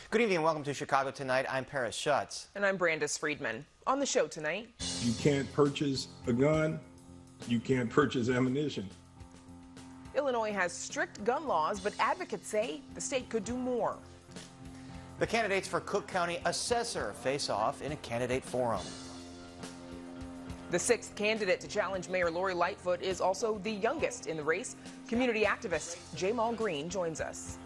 Good evening and welcome to Chicago Tonight. I'm Paris Schutz. And I'm Brandis Friedman. On the show tonight, you can't purchase a gun, you can't purchase ammunition. Illinois has strict gun laws, but advocates say the state could do more. The candidates for Cook County assessor face off in a candidate forum. The sixth candidate to challenge Mayor Lori Lightfoot is also the youngest in the race. Community activist Jamal Green joins us.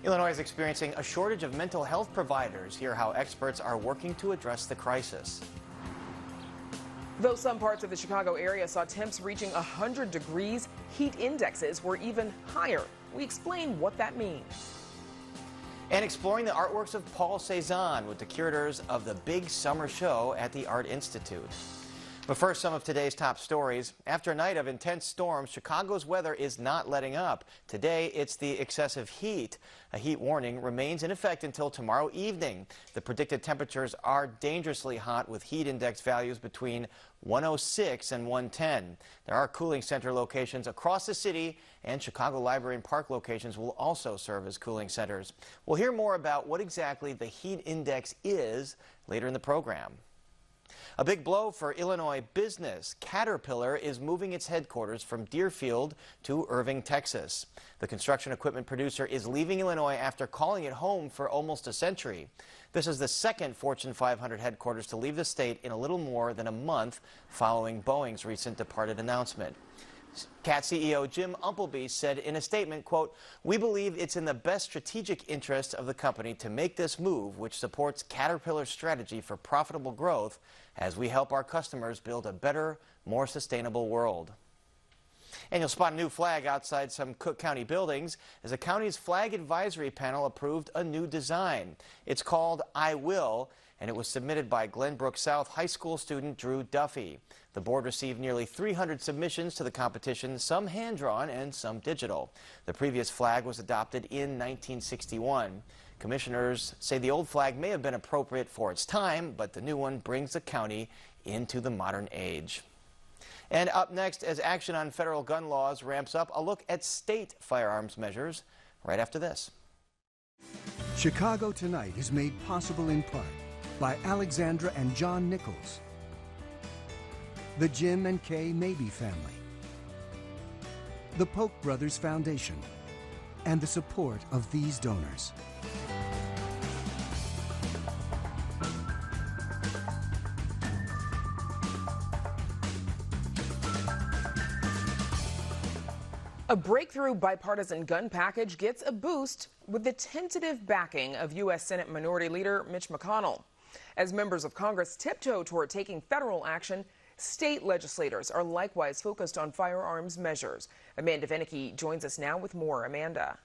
Illinois is experiencing a shortage of mental health providers. Hear how experts are working to address the crisis. Though some parts of the Chicago area saw temps reaching 100 degrees, heat indexes were even higher. We explain what that means. And exploring the artworks of Paul Cezanne with the curators of the Big Summer Show at the Art Institute. But first, some of today's top stories. After a night of intense storms, Chicago's weather is not letting up. Today, it's the excessive heat. A heat warning remains in effect until tomorrow evening. The predicted temperatures are dangerously hot with heat index values between 106 and 110. There are cooling center locations across the city, and Chicago Library and Park locations will also serve as cooling centers. We'll hear more about what exactly the heat index is later in the program. A big blow for Illinois business. Caterpillar is moving its headquarters from Deerfield to Irving, Texas. The construction equipment producer is leaving Illinois after calling it home for almost a century. This is the second Fortune 500 headquarters to leave the state in a little more than a month following Boeing's recent departed announcement. CAT CEO Jim Umpleby said in a statement, quote, "We believe it's in the best strategic interest of the company to make this move, which supports Caterpillar's strategy for profitable growth as we help our customers build a better, more sustainable world." And you'll spot a new flag outside some Cook County buildings as the county's flag advisory panel approved a new design. It's called I Will, and it was submitted by Glenbrook South High School student Drew Duffy. The board received nearly 300 submissions to the competition, some hand-drawn and some digital. The previous flag was adopted in 1961. Commissioners say the old flag may have been appropriate for its time, but the new one brings the county into the modern age. And up next, as action on federal gun laws ramps up, a look at state firearms measures right after this. Chicago Tonight is made possible in part by Alexandra and John Nichols, the Jim and Kay Mabey family, the Polk Brothers Foundation, and the support of these donors. A breakthrough bipartisan gun package gets a boost with the tentative backing of U.S. Senate Minority Leader Mitch McConnell. As members of Congress tiptoe toward taking federal action, state legislators are likewise focused on firearms measures. Amanda Venicky joins us now with more. Amanda.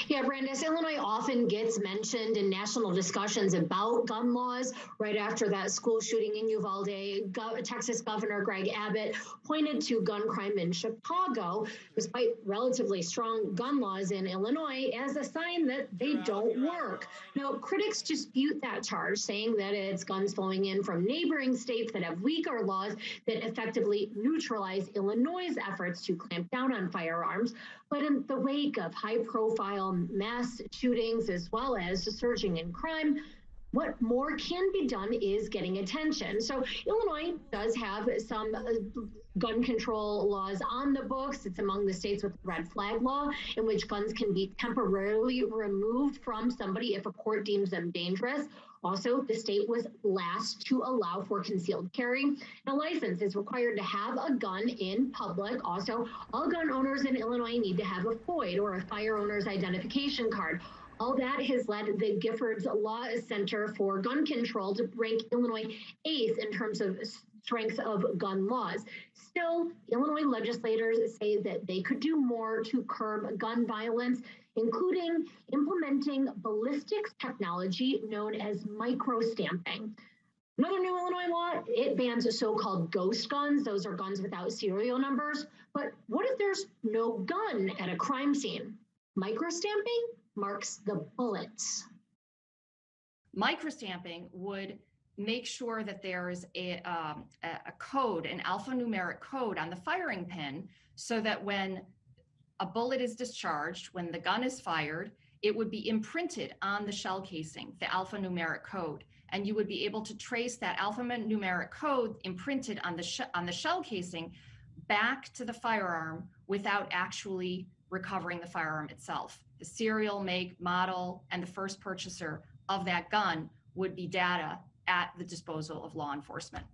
Yeah, Brandis, Illinois often gets mentioned in national discussions about gun laws. Right after that school shooting in Uvalde, Texas Governor Greg Abbott pointed to gun crime in Chicago, despite relatively strong gun laws in Illinois, as a sign that they don't work. Now, critics dispute that charge, saying that it's guns flowing in from neighboring states that have weaker laws that effectively neutralize Illinois' efforts to clamp down on firearms. But in the wake of high-profile mass shootings as well as surging in crime, what more can be done is getting attention. So Illinois does have some gun control laws on the books. It's among the states with the red flag law, in which guns can be temporarily removed from somebody if a court deems them dangerous. Also, the state was last to allow for concealed carry. A license is required to have a gun in public. Also, all gun owners in Illinois need to have a FOID, or a fire owner's identification card. All that has led the Giffords Law Center for Gun Control to rank Illinois 8th in terms of strength of gun laws. Still, Illinois legislators say that they could do more to curb gun violence, including implementing ballistics technology known as microstamping. Another new Illinois law, it bans so-called ghost guns. Those are guns without serial numbers. But what if there's no gun at a crime scene? Microstamping marks the bullets. Microstamping would make sure that there is a code, an alphanumeric code on the firing pin, so that when a bullet is discharged, when the gun is fired, it would be imprinted on the shell casing, the alphanumeric code, and you would be able to trace that alphanumeric code imprinted on the shell casing back to the firearm without actually recovering the firearm itself. The serial, make, model, and the first purchaser of that gun would be data at the disposal of law enforcement.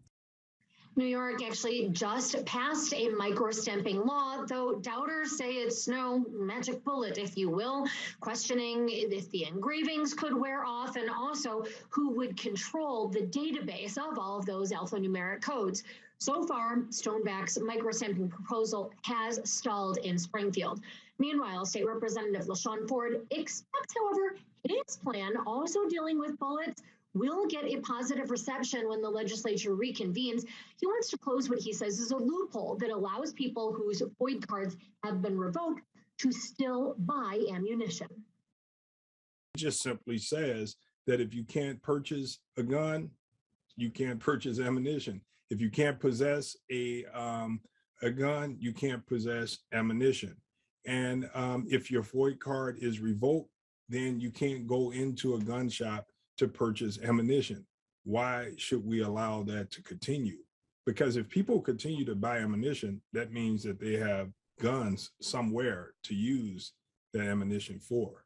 New York actually just passed a micro-stamping law, though doubters say it's no magic bullet, if you will, questioning if the engravings could wear off and also who would control the database of all of those alphanumeric codes. So far, Stoneback's micro-stamping proposal has stalled in Springfield. Meanwhile, State Representative LaShawn Ford expects, however, his plan, also dealing with bullets, will get a positive reception when the legislature reconvenes. He wants to close what he says is a loophole that allows people whose FOID cards have been revoked to still buy ammunition. It just simply says that if you can't purchase a gun, you can't purchase ammunition. If you can't possess a gun, you can't possess ammunition. And if your FOID card is revoked, then you can't go into a gun shop to purchase ammunition. Why should we allow that to continue? Because if people continue to buy ammunition, that means that they have guns somewhere to use that ammunition for.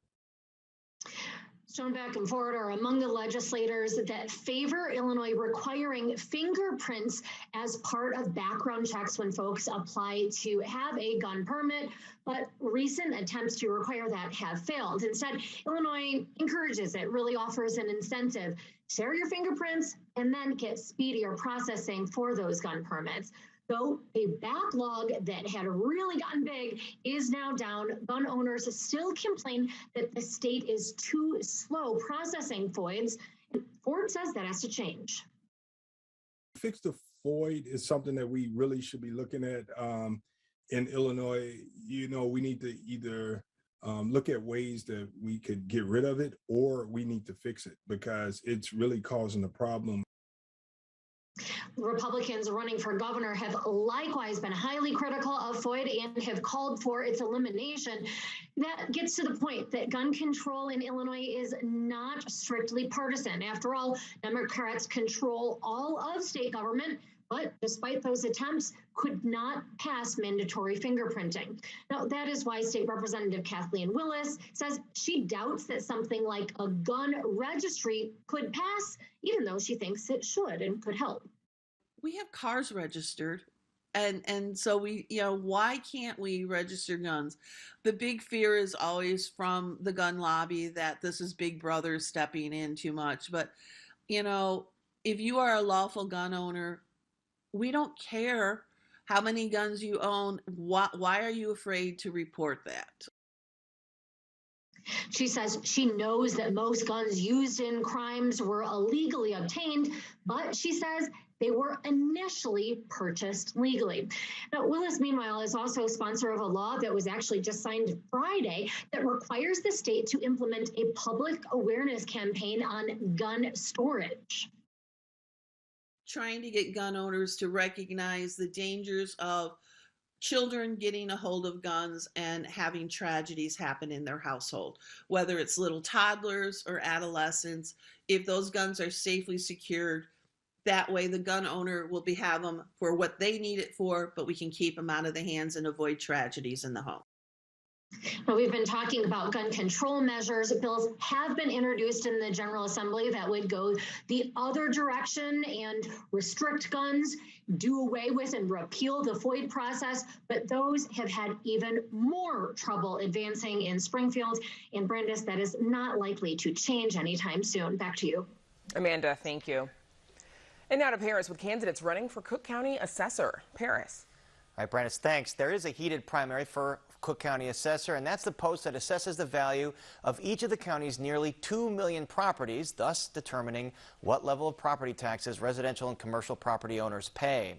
Stoneback and Ford are among the legislators that favor Illinois requiring fingerprints as part of background checks when folks apply to have a gun permit, but recent attempts to require that have failed. Instead, Illinois encourages it, really offers an incentive. Share your fingerprints and then get speedier processing for those gun permits. Though a backlog that had really gotten big is now down, gun owners still complain that the state is too slow processing FOIDs. Ford says that has to change. Fix the FOID is something that we really should be looking at in Illinois. You know, we need to either look at ways that we could get rid of it, or we need to fix it because it's really causing a problem. Republicans running for governor have likewise been highly critical of FOID and have called for its elimination. That gets to the point that gun control in Illinois is not strictly partisan. After all, Democrats control all of state government, but despite those attempts, could not pass mandatory fingerprinting. Now, that is why State Representative Kathleen Willis says she doubts that something like a gun registry could pass, even though she thinks it should and could help. We have cars registered, and so we, why can't we register guns? The big fear is always from the gun lobby that this is Big Brother stepping in too much. But, if you are a lawful gun owner, we don't care how many guns you own. Why are you afraid to report that? She says she knows that most guns used in crimes were illegally obtained, but she says they were initially purchased legally. Now, Willis, meanwhile, is also a sponsor of a law that was actually just signed Friday that requires the state to implement a public awareness campaign on gun storage. Trying to get gun owners to recognize the dangers of children getting a hold of guns and having tragedies happen in their household, whether it's little toddlers or adolescents. If those guns are safely secured, that way the gun owner will have them for what they need it for, but we can keep them out of the hands and avoid tragedies in the home. Now, we've been talking about gun control measures. Bills have been introduced in the General Assembly that would go the other direction and restrict guns, do away with and repeal the FOID process, but those have had even more trouble advancing in Springfield. And Brandis, that is not likely to change anytime soon. Back to you. Amanda, thank you. And now to Paris with candidates running for Cook County Assessor. Paris. All right, Brandis, thanks. There is a heated primary for Cook County Assessor, and that's the post that assesses the value of each of the county's nearly 2 million properties, thus determining what level of property taxes residential and commercial property owners pay.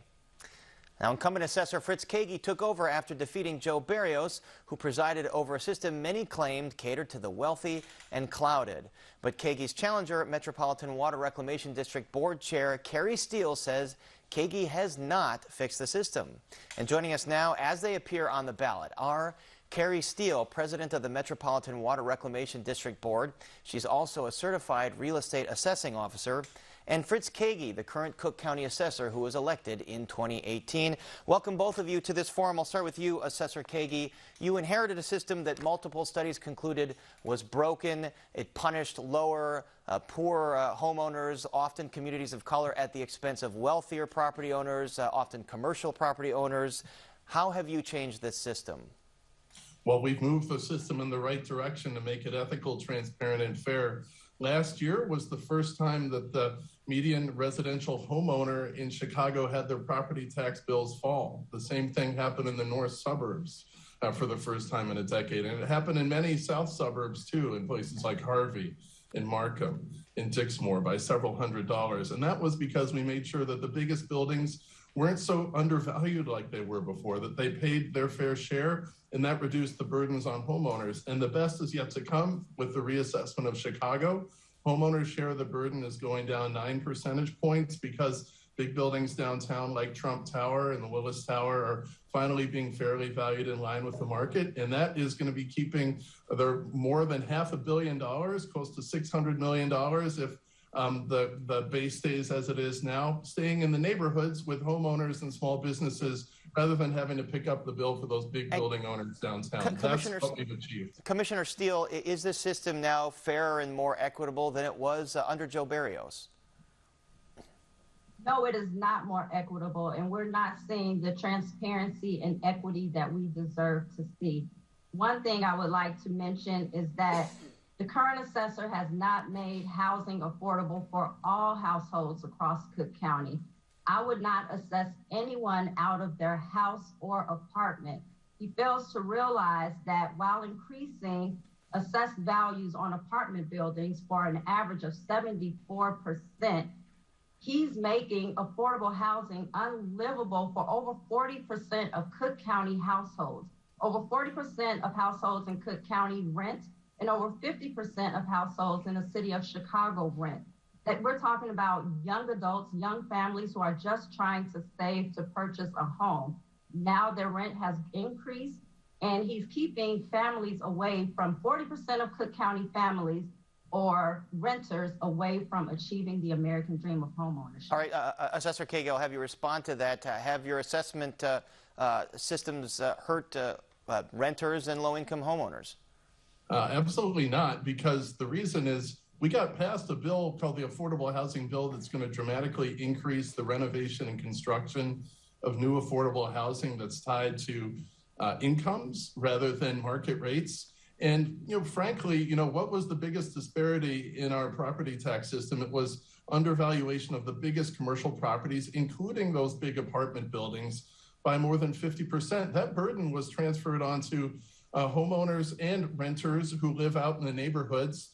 Now, incumbent assessor Fritz Kagi took over after defeating Joe Barrios, who presided over a system many claimed catered to the wealthy and clouded. But Kagi's challenger, Metropolitan Water Reclamation District Board Chair Carrie Steele, says Kagi has not fixed the system. And joining us now as they appear on the ballot are Carrie Steele, president of the Metropolitan Water Reclamation District Board. She's also a certified real estate assessing officer. And Fritz Kagi, the current Cook County assessor who was elected in 2018. Welcome both of you to this forum. I'll start with you, Assessor Kagi. You inherited a system that multiple studies concluded was broken. It punished lower, poor homeowners, often communities of color, at the expense of wealthier property owners, often commercial property owners. How have you changed this system? Well, we've moved the system in the right direction to make it ethical, transparent, and fair. Last year was the first time that the median residential homeowner in Chicago had their property tax bills fall. The same thing happened in the north suburbs for the first time in a decade. And it happened in many south suburbs too, in places like Harvey, in Markham, in Dixmoor, by several $100s. And that was because we made sure that the biggest buildings weren't so undervalued like they were before, that they paid their fair share, and that reduced the burdens on homeowners. And the best is yet to come with the reassessment of Chicago. Homeowners' share of the burden is going down 9 percentage points because big buildings downtown like Trump Tower and the Willis Tower are finally being fairly valued in line with the market. And that is going to be keeping their more than $500 million, close to $600 million if the base stays as it is now, staying in the neighborhoods with homeowners and small businesses rather than having to pick up the bill for those big building owners downtown. That's what we've achieved. Commissioner Steele, is this system now fairer and more equitable than it was under Joe Barrios? No, it is not more equitable, and we're not seeing the transparency and equity that we deserve to see. One thing I would like to mention is that the current assessor has not made housing affordable for all households across Cook County. I would not assess anyone out of their house or apartment. He fails to realize that while increasing assessed values on apartment buildings for an average of 74%, he's making affordable housing unlivable for over 40% of Cook County households. Over 40% of households in Cook County rent, and over 50% of households in the city of Chicago rent. That we're talking about young adults, young families who are just trying to save to purchase a home. Now their rent has increased, and he's keeping families away from 40% of Cook County families or renters away from achieving the American dream of homeownership. All right, Assessor Kagi, I'll have you respond to that. Have your assessment systems hurt renters and low-income homeowners? Absolutely not, because the reason is we got passed a bill called the Affordable Housing Bill that's going to dramatically increase the renovation and construction of new affordable housing that's tied to incomes rather than market rates. And, frankly, what was the biggest disparity in our property tax system? It was undervaluation of the biggest commercial properties, including those big apartment buildings, by more than 50%. That burden was transferred onto homeowners and renters who live out in the neighborhoods.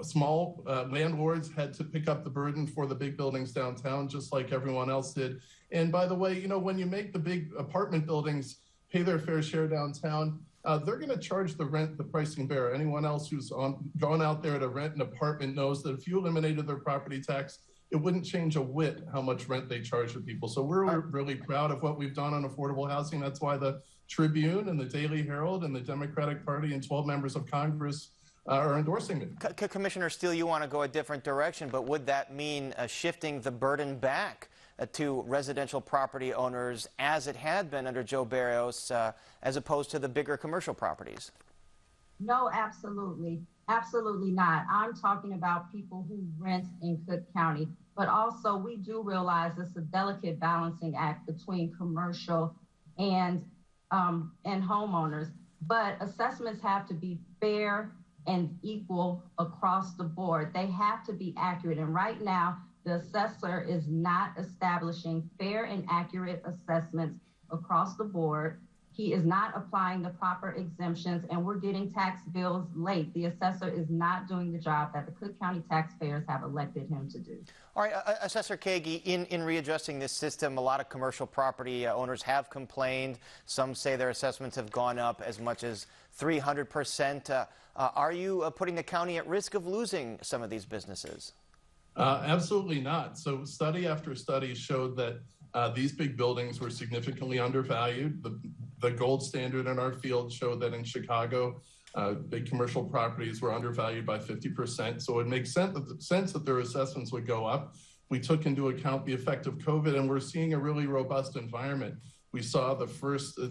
Small landlords had to pick up the burden for the big buildings downtown, just like everyone else did. And by the way, when you make the big apartment buildings pay their fair share downtown, they're going to charge the rent the price can bear. Anyone else who's gone out there to rent an apartment knows that if you eliminated their property tax, it wouldn't change a whit how much rent they charge for people. So we're really proud of what we've done on affordable housing. That's why the Tribune and the Daily Herald and the Democratic Party and 12 members of Congress are endorsing it. Commissioner Steele, you want to go a different direction, but would that mean shifting the burden back to residential property owners as it had been under Joe Barrios, as opposed to the bigger commercial properties? No, absolutely. Absolutely not. I'm talking about people who rent in Cook County, but also we do realize it's a delicate balancing act between commercial and homeowners, but assessments have to be fair and equal across the board. They have to be accurate. And right now, the assessor is not establishing fair and accurate assessments across the board. He is not applying the proper exemptions, and we're getting tax bills late. The assessor is not doing the job that the Cook County taxpayers have elected him to do. All right, Assessor Kagi, in readjusting this system, a lot of commercial property owners have complained. Some say their assessments have gone up as much as 300%. Are you putting the county at risk of losing some of these businesses? Absolutely not. So study after study showed that these big buildings were significantly undervalued. The the gold standard in our field showed that in Chicago, big commercial properties were undervalued by 50%. So it makes sense that their assessments would go up. We took into account the effect of COVID, and we're seeing a really robust environment. We saw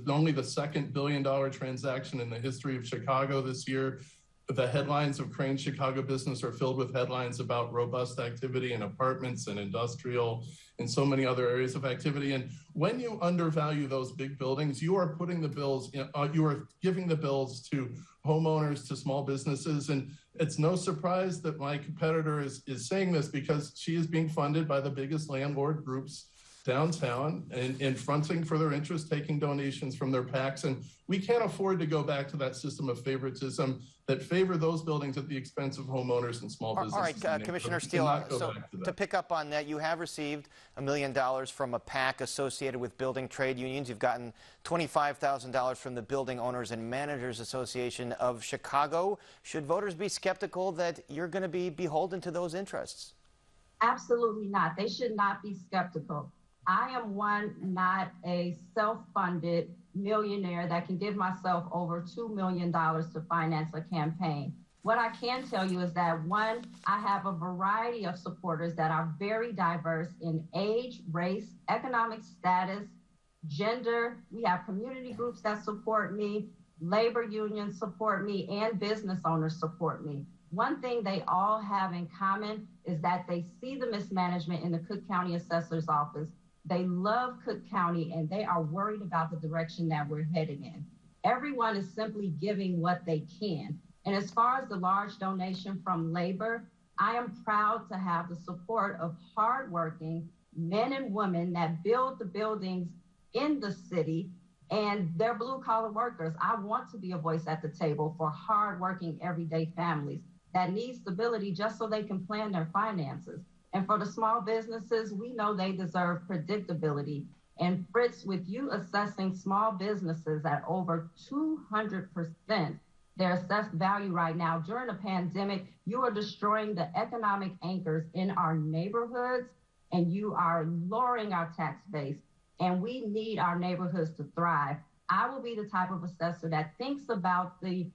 only the second $1 billion transaction in the history of Chicago this year. The headlines of Crane Chicago Business are filled with headlines about robust activity in apartments and industrial and so many other areas of activity. And when you undervalue those big buildings, you are putting the bills, you are giving the bills to homeowners, to small businesses. And it's no surprise that my competitor is saying this, because she is being funded by the biggest landlord groups downtown and fronting for their interest, taking donations from their PACs. And we can't afford to go back to that system of favoritism that favor those buildings at the expense of homeowners and small businesses. All right, Commissioner Steele, so to pick up on that, you have received $1 million from a PAC associated with building trade unions. You've gotten $25,000 from the Building Owners and Managers Association of Chicago. Should voters be skeptical that you're going to be beholden to those interests? Absolutely not. They should not be skeptical. I am not a self-funded millionaire that can give myself over $2 million to finance a campaign. What I can tell you is that, one, I have a variety of supporters that are very diverse in age, race, economic status, gender. We have community groups that support me, labor unions support me, and business owners support me. One thing they all have in common is that they see the mismanagement in the Cook County Assessor's Office. They love Cook County, and they are worried about the direction that we're heading in. Everyone is simply giving what they can. And as far as the large donation from labor, I am proud to have the support of hardworking men and women that build the buildings in the city, and they're blue-collar workers. I want to be a voice at the table for hardworking, everyday families that need stability just so they can plan their finances. And for the small businesses, we know they deserve predictability. And Fritz, with you assessing small businesses at over 200% their assessed value right now during a pandemic, you are destroying the economic anchors in our neighborhoods, and you are lowering our tax base. And we need our neighborhoods to thrive. I will be the type of assessor that thinks about the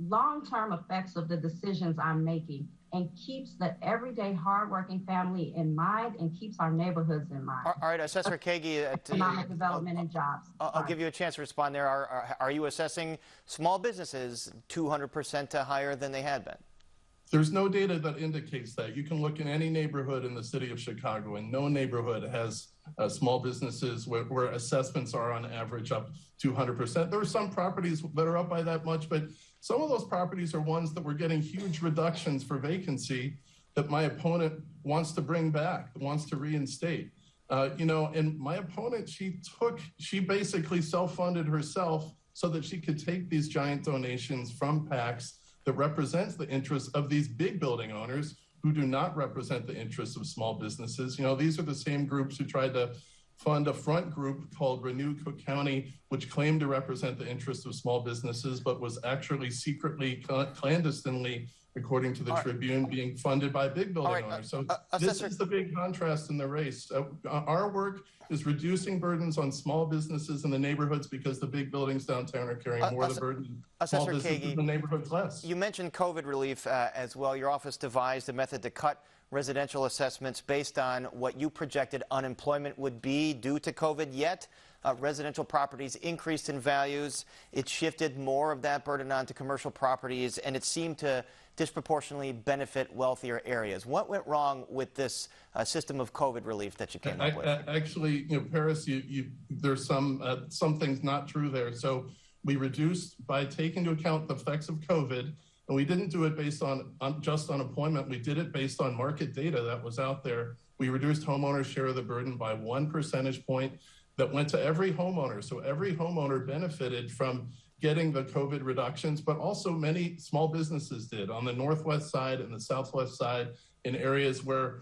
long-term effects of the decisions I'm making and keeps the everyday hardworking family in mind and keeps our neighborhoods in mind. All right, Assessor Kagi, economic development and jobs. I'll give you a chance to respond there. Are you assessing small businesses 200% higher than they had been? There's no data that indicates that. You can look in any neighborhood in the city of Chicago, and no neighborhood has small businesses where assessments are on average up 200%. There are some properties that are up by that much, but some of those properties are ones that were getting huge reductions for vacancy that my opponent wants to bring back, wants to reinstate. And my opponent, she basically self-funded herself so that she could take these giant donations from PACs that represents the interests of these big building owners who do not represent the interests of small businesses. These are the same groups who tried to fund a front group called Renew Cook County, which claimed to represent the interests of small businesses, but was actually secretly, clandestinely, according to the Tribune, being funded by big building owners. So this is the big contrast in the race. Our work is reducing burdens on small businesses in the neighborhoods because the big buildings downtown are carrying more of the burden. Small businesses in the neighborhoods less. You mentioned COVID relief as well. Your office devised a method to cut residential assessments based on what you projected unemployment would be due to COVID, yet residential properties increased in values. It shifted more of that burden onto commercial properties, and it seemed to disproportionately benefit wealthier areas. What went wrong with this system of COVID relief that you came up with? Actually, Paris, there's some things not true there. So we reduced by taking into account the effects of COVID. And we didn't do it based on just unemployment. We did it based on market data that was out there. We reduced homeowners' share of the burden by 1 percentage point that went to every homeowner. So every homeowner benefited from getting the COVID reductions, but also many small businesses did on the northwest side and the southwest side in areas where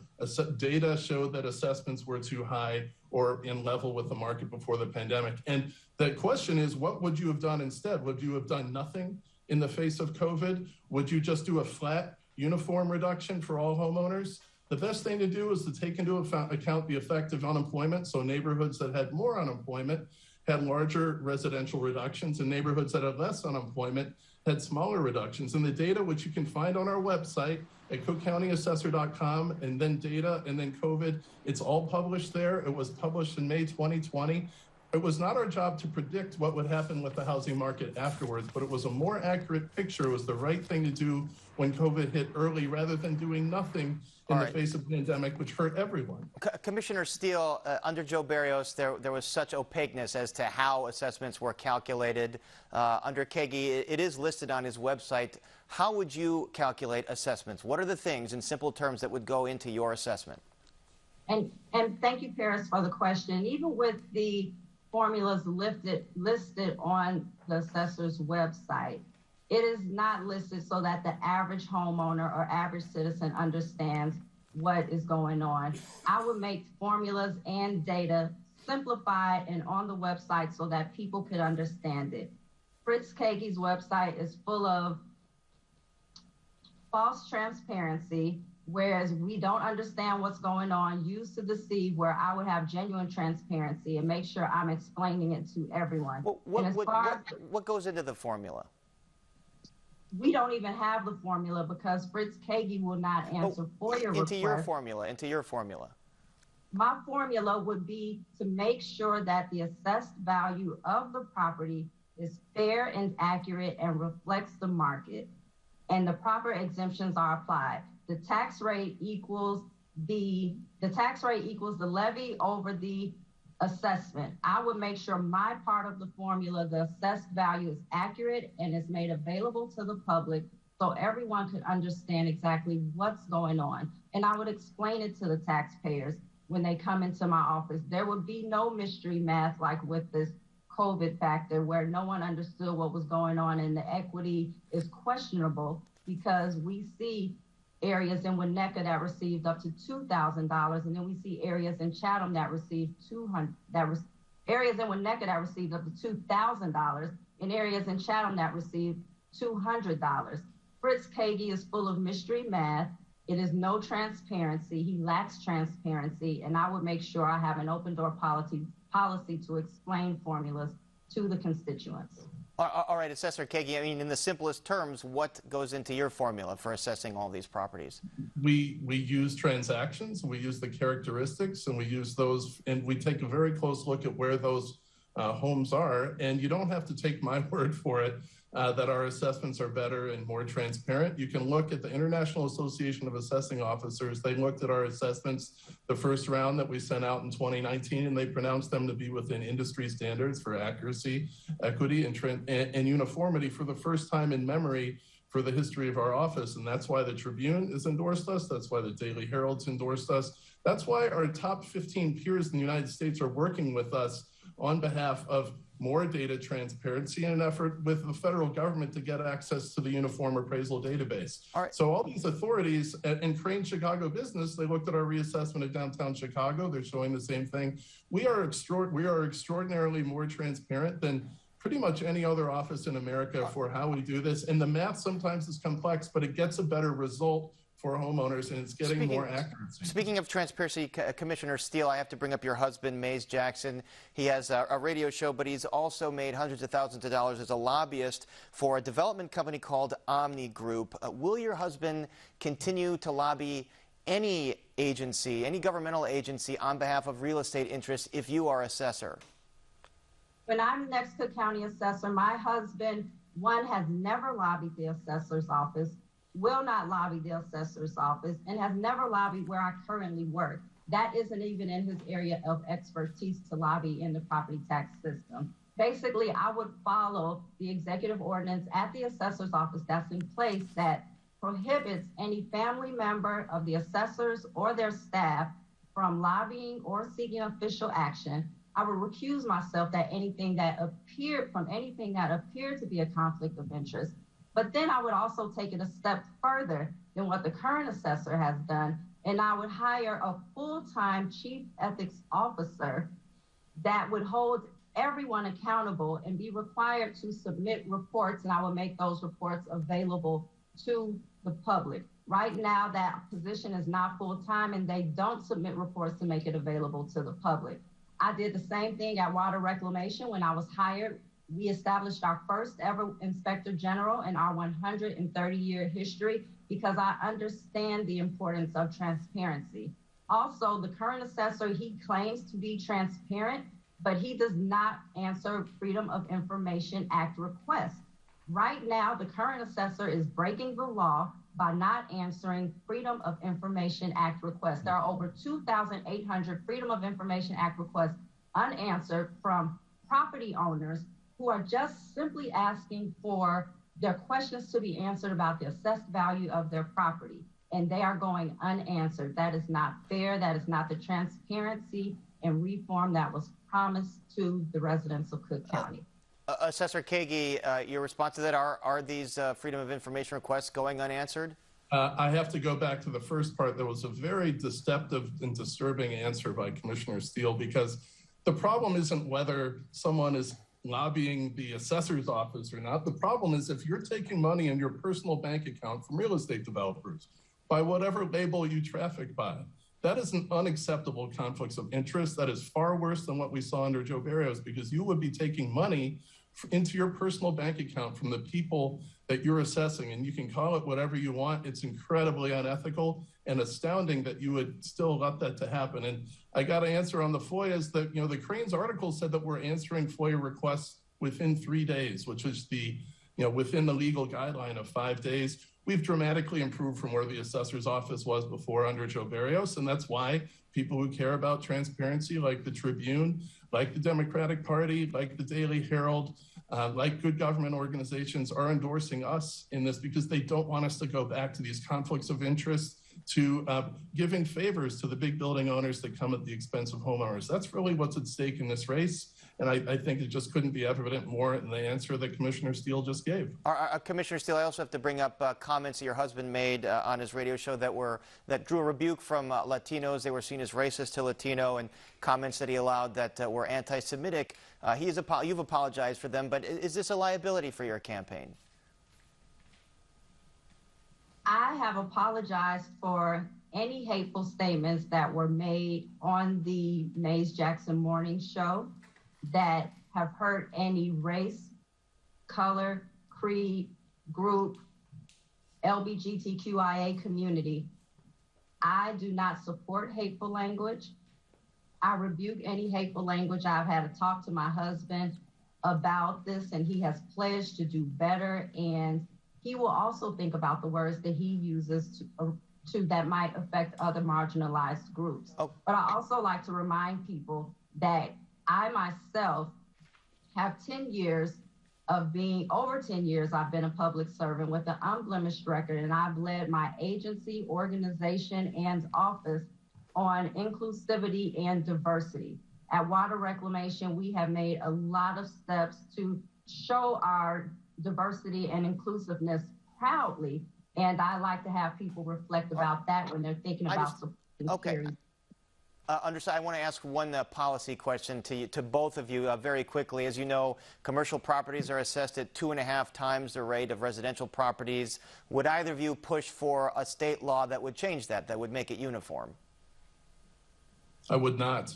data showed that assessments were too high or in level with the market before the pandemic. And the question is, what would you have done instead? Would you have done nothing in the face of COVID? Would you just do a flat uniform reduction for all homeowners? The best thing to do is to take into account the effect of unemployment. So neighborhoods that had more unemployment had larger residential reductions, and neighborhoods that had less unemployment had smaller reductions. And the data, which you can find on our website at cookcountyassessor.com, and then data, and then COVID, it's all published there. It was published in May 2020. It was not our job to predict what would happen with the housing market afterwards, but it was a more accurate picture. It was the right thing to do when COVID hit early, rather than doing nothing in the face of the pandemic, which hurt everyone. Commissioner Steele, under Joe Barrios, there was such opaqueness as to how assessments were calculated. Under Kagi, it is listed on his website. How would you calculate assessments? What are the things, in simple terms, that would go into your assessment? And thank you, Paris, for the question. Even with the formulas listed on the assessor's website, it is not listed so that the average homeowner or average citizen understands what is going on. I would make formulas and data simplified and on the website so that people could understand it. Fritz Kagi's website is full of false transparency, whereas we don't understand what's going on, used to deceive, where I would have genuine transparency and make sure I'm explaining it to everyone. Well, what goes into the formula? We don't even have the formula because Fritz Kagi will not answer FOIA requests. Into your formula. My formula would be to make sure that the assessed value of the property is fair and accurate and reflects the market, and the proper exemptions are applied. The tax rate equals the levy over the assessment. I would make sure my part of the formula, the assessed value, is accurate and is made available to the public so everyone could understand exactly what's going on. And I would explain it to the taxpayers when they come into my office. There would be no mystery math like with this COVID factor where no one understood what was going on and the equity is questionable, because we see areas in Winnetka that received up to $2,000, and then we see areas in Chatham that received areas in Winnetka that received up to $2,000, and areas in Chatham that received $200. Fritz Kagi is full of mystery math. It is no transparency. He lacks transparency, and I would make sure I have an open door policy to explain formulas to the constituents. All right, Assessor Kagi, I mean, in the simplest terms, what goes into your formula for assessing all these properties? We use transactions, we use the characteristics, and we use those, and we take a very close look at where those homes are. And you don't have to take my word for it that our assessments are better and more transparent. You can look at the International Association of Assessing Officers. They looked at our assessments the first round that we sent out in 2019, and they pronounced them to be within industry standards for accuracy, equity, and uniformity for the first time in memory for the history of our office. And that's why the Tribune has endorsed us. That's why the Daily Herald's endorsed us. That's why our top 15 peers in the United States are working with us on behalf of more data transparency in an effort with the federal government to get access to the Uniform Appraisal Database. All right. So all these authorities, and Crane Chicago Business, they looked at our reassessment of downtown Chicago. They're showing the same thing. We are extraordinarily more transparent than pretty much any other office in America for how we do this. And the math sometimes is complex, but it gets a better result for homeowners, and it's getting more accuracy. Speaking of transparency, Commissioner Steele, I have to bring up your husband, Mays Jackson. He has a radio show, but he's also made hundreds of thousands of dollars as a lobbyist for a development company called Omni Group. Will your husband continue to lobby any agency, any governmental agency, on behalf of real estate interests if you are assessor? When I'm next to county assessor, my husband, one, has never lobbied the assessor's office, will not lobby the assessor's office, and has never lobbied where I currently work. That isn't even in his area of expertise to lobby in the property tax system. Basically, I would follow the executive ordinance at the assessor's office that's in place that prohibits any family member of the assessors or their staff from lobbying or seeking official action. I would recuse myself from anything that appeared to be a conflict of interest. But then I would also take it a step further than what the current assessor has done, and I would hire a full-time chief ethics officer that would hold everyone accountable and be required to submit reports, and I would make those reports available to the public. Right now, that position is not full-time, and they don't submit reports to make it available to the public. I did the same thing at Water Reclamation when I was hired. We established our first ever Inspector General in our 130-year history because I understand the importance of transparency. Also, the current assessor, he claims to be transparent, but he does not answer Freedom of Information Act requests. Right now, the current assessor is breaking the law by not answering Freedom of Information Act requests. There are over 2,800 Freedom of Information Act requests unanswered from property owners who are just simply asking for their questions to be answered about the assessed value of their property, and they are going unanswered. That is not fair. That is not the transparency and reform that was promised to the residents of Cook County. Assessor Kagi, your response to that, are these Freedom of Information requests going unanswered? I have to go back to the first part. There was a very deceptive and disturbing answer by Commissioner Steele, because the problem isn't whether someone is lobbying the assessor's office or not. The problem is if you're taking money in your personal bank account from real estate developers, by whatever label you traffic by, that is an unacceptable conflict of interest. That is far worse than what we saw under Joe Barrios, because you would be taking money into your personal bank account from the people that you're assessing, and you can call it whatever you want. It's incredibly unethical and astounding that you would still let that to happen. And I got to answer on the FOIAs that, the Crane's article said that we're answering FOIA requests within 3 days, which is within the legal guideline of 5 days. We've dramatically improved from where the assessor's office was before under Joe Barrios, and that's why people who care about transparency, like the Tribune, like the Democratic Party, like the Daily Herald, like good government organizations, are endorsing us in this, because they don't want us to go back to these conflicts of interest, to giving favors to the big building owners that come at the expense of homeowners. That's really what's at stake in this race. And I think it just couldn't be evident more in the answer that Commissioner Steele just gave. Commissioner Steele, I also have to bring up comments that your husband made on his radio show that drew a rebuke from Latinos. They were seen as racist to Latino, and comments that he allowed that were anti-Semitic. You've apologized for them, but is this a liability for your campaign? I have apologized for any hateful statements that were made on the Mays Jackson Morning Show that have hurt any race, color, creed, group, LGBTQIA community. I do not support hateful language. I rebuke any hateful language. I've had to talk to my husband about this, and he has pledged to do better. And he will also think about the words that he uses to that might affect other marginalized groups. Oh. But I also like to remind people that I myself have 10 years of over 10 years I've been a public servant with an unblemished record, and I've led my agency, organization, and office on inclusivity and diversity. At Water Reclamation, we have made a lot of steps to show our diversity and inclusiveness proudly, and I like to have people reflect about that when they're thinking about supporting. Understood. I want to ask one policy question to both of you very quickly. As you know, commercial properties are assessed at 2.5 times the rate of residential properties. Would either of you push for a state law that would change that would make it uniform? I would not.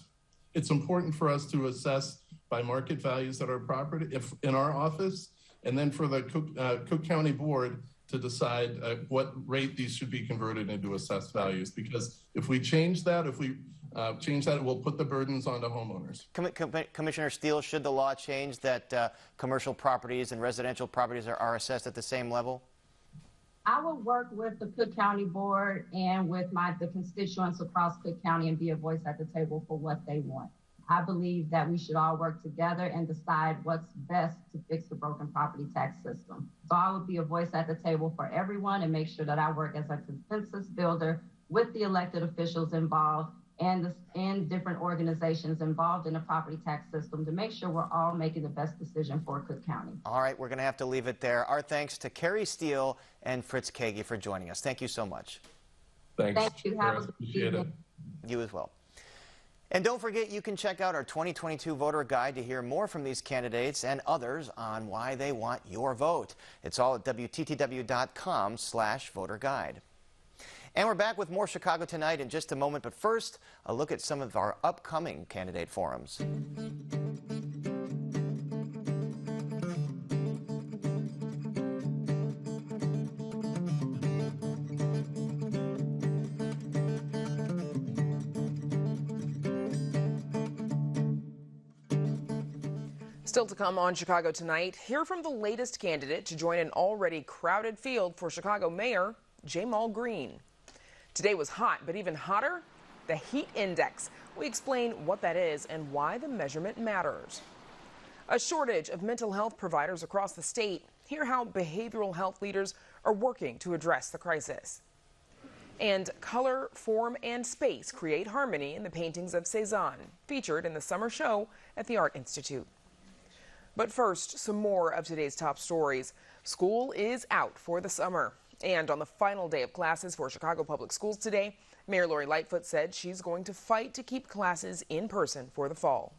It's important for us to assess by market values at our property, in our office, and then for the Cook County Board to decide what rate these should be converted into assessed values. Because if we change that, it will put the burdens onto homeowners. Commissioner Steele, should the law change that commercial properties and residential properties are assessed at the same level? I will work with the Cook County Board and with the constituents across Cook County and be a voice at the table for what they want. I believe that we should all work together and decide what's best to fix the broken property tax system. So I will be a voice at the table for everyone and make sure that I work as a consensus builder with the elected officials involved and different organizations involved in the property tax system to make sure we're all making the best decision for Cook County. All right, we're going to have to leave it there. Our thanks to Carrie Steele and Fritz Kagi for joining us. Thank you so much. Thanks. Thank you. Have a good evening. You as well. And don't forget, you can check out our 2022 voter guide to hear more from these candidates and others on why they want your vote. It's all at WTTW.com/voter guide. And we're back with more Chicago Tonight in just a moment, but first, a look at some of our upcoming candidate forums. Still to come on Chicago Tonight, hear from the latest candidate to join an already crowded field for Chicago Mayor Jamal Green. Today was hot, but even hotter, the heat index. We explain what that is and why the measurement matters. A shortage of mental health providers across the state. Hear how behavioral health leaders are working to address the crisis. And color, form, and space create harmony in the paintings of Cezanne, featured in the summer show at the Art Institute. But first, some more of today's top stories. School is out for the summer. And on the final day of classes for Chicago Public Schools today, Mayor Lori Lightfoot said she's going to fight to keep classes in person for the fall.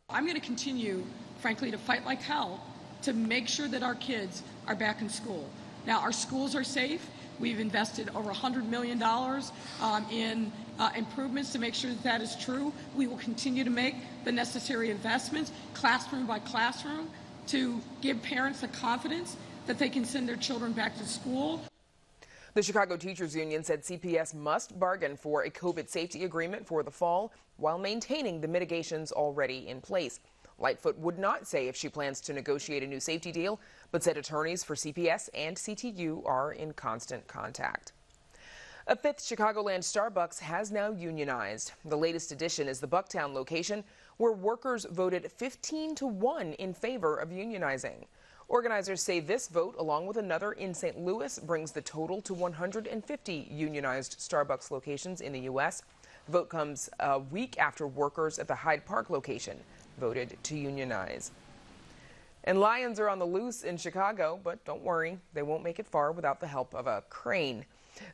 I'm going to continue, frankly, to fight like hell to make sure that our kids are back in school. Now, our schools are safe. We've invested over $100 million in improvements to make sure that that is true. We will continue to make the necessary investments, classroom by classroom, to give parents the confidence that they can send their children back to school. The Chicago Teachers Union said CPS must bargain for a COVID safety agreement for the fall while maintaining the mitigations already in place. Lightfoot would not say if she plans to negotiate a new safety deal, but said attorneys for CPS and CTU are in constant contact. A fifth Chicagoland Starbucks has now unionized. The latest addition is the Bucktown location, where workers voted 15-1 in favor of unionizing. Organizers say this vote, along with another in St. Louis, brings the total to 150 unionized Starbucks locations in the U.S. The vote comes a week after workers at the Hyde Park location voted to unionize. And lions are on the loose in Chicago, but don't worry, they won't make it far without the help of a crane.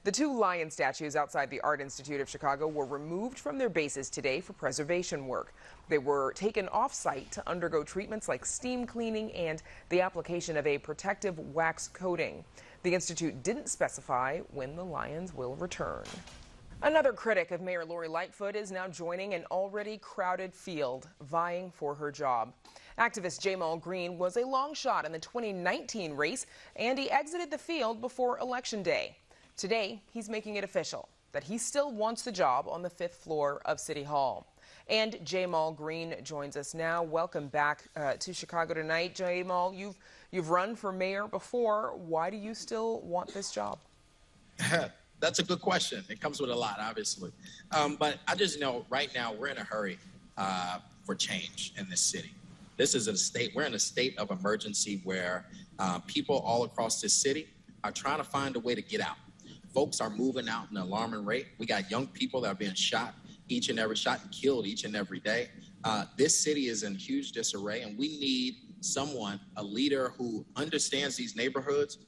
The two lion statues outside the Art Institute of Chicago were removed from their bases today for preservation work. They were taken off-site to undergo treatments like steam cleaning and the application of a protective wax coating. The Institute didn't specify when the lions will return. Another critic of Mayor Lori Lightfoot is now joining an already crowded field, vying for her job. Activist Jamal Green was a long shot in the 2019 race, and he exited the field before Election Day. Today, he's making it official that he still wants the job on the 5th floor of City Hall. And Jamal Green joins us now. Welcome back to Chicago Tonight. Jamal, you've run for mayor before. Why do you still want this job? That's a good question. It comes with a lot, obviously. But I just know right now we're in a hurry for change in this city. This is a state, we're in a state of emergency where people all across this city are trying to find a way to get out. Folks are moving out in an alarming rate. We got young people that are being shot and killed each and every day. This city is in huge disarray, and we need someone, a leader who understands these neighborhoods,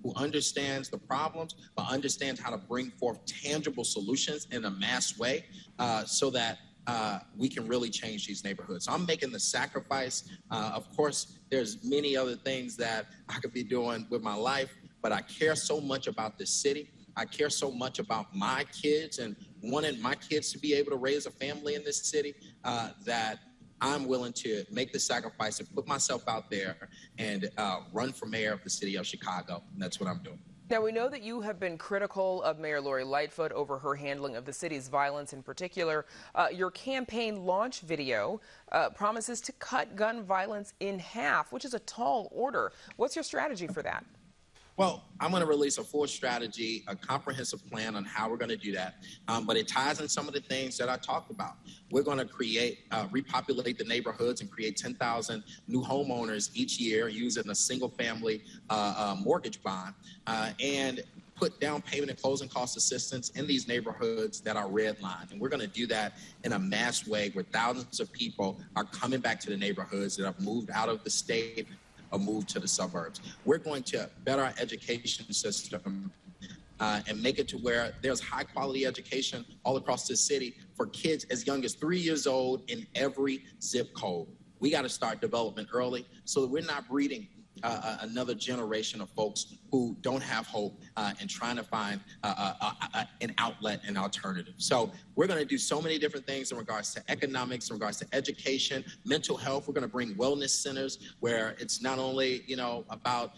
who understands the problems, but understands how to bring forth tangible solutions in a mass way so that we can really change these neighborhoods. So I'm making the sacrifice. Of course, there's many other things that I could be doing with my life, but I care so much about this city. I care so much about my kids and wanting my kids to be able to raise a family in this city that I'm willing to make the sacrifice and put myself out there and run for mayor of the city of Chicago. And that's what I'm doing. Now, we know that you have been critical of Mayor Lori Lightfoot over her handling of the city's violence in particular. Your campaign launch video promises to cut gun violence in half, which is a tall order. What's your strategy for that? Well, I'm going to release a full strategy, a comprehensive plan on how we're going to do that. But it ties in some of the things that I talked about. We're going to repopulate the neighborhoods and create 10,000 new homeowners each year using a single family mortgage bond and put down payment and closing cost assistance in these neighborhoods that are redlined. And we're going to do that in a mass way where thousands of people are coming back to the neighborhoods that have moved out of the state or move to the suburbs. We're going to better our education system and make it to where there's high quality education all across the city for kids as young as 3 years old in every zip code. We got to start development early so that we're not breeding another generation of folks who don't have hope and trying to find an outlet and alternative. So we're going to do so many different things in regards to economics, in regards to education, mental health. We're going to bring wellness centers where it's not only, about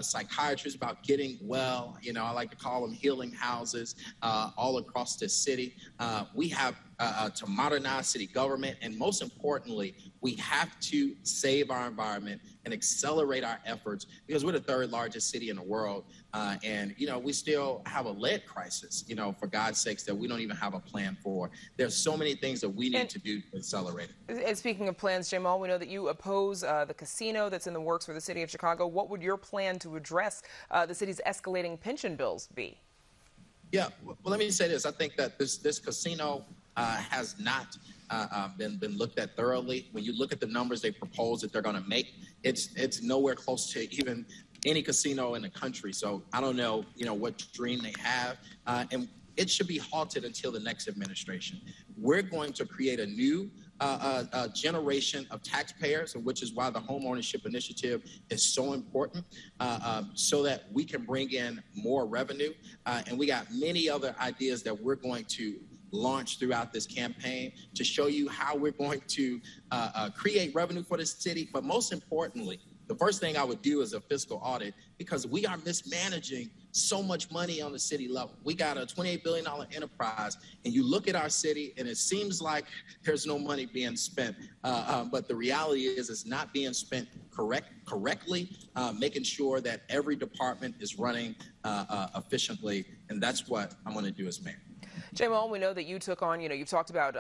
psychiatrists, about getting well. I like to call them healing houses all across this city. We have to modernize city government, and most importantly, we have to save our environment and accelerate our efforts because we're the third largest city in the world, and we still have a lead crisis. For God's sakes, that we don't even have a plan for. There's so many things that we need to do to accelerate it. And speaking of plans, Jamal, we know that you oppose the casino that's in the works for the city of Chicago. What would your plan to address the city's escalating pension bills be? Yeah, well, let me say this. I think that this casino has not been looked at thoroughly. When you look at the numbers they propose that they're going to make, it's nowhere close to even any casino in the country. So I don't know, what dream they have, and it should be halted until the next administration. We're going to create a new generation of taxpayers, which is why the home ownership initiative is so important, so that we can bring in more revenue. And we got many other ideas that we're going to launch throughout this campaign to show you how we're going to create revenue for the city. But most importantly, the first thing I would do is a fiscal audit, because we are mismanaging so much money on the city level. We got a $28 billion enterprise, and you look at our city and it seems like there's no money being spent. But the reality is it's not being spent correctly, making sure that every department is running efficiently. And that's what I want to do as mayor. Jamal, we know that you took on, you've talked about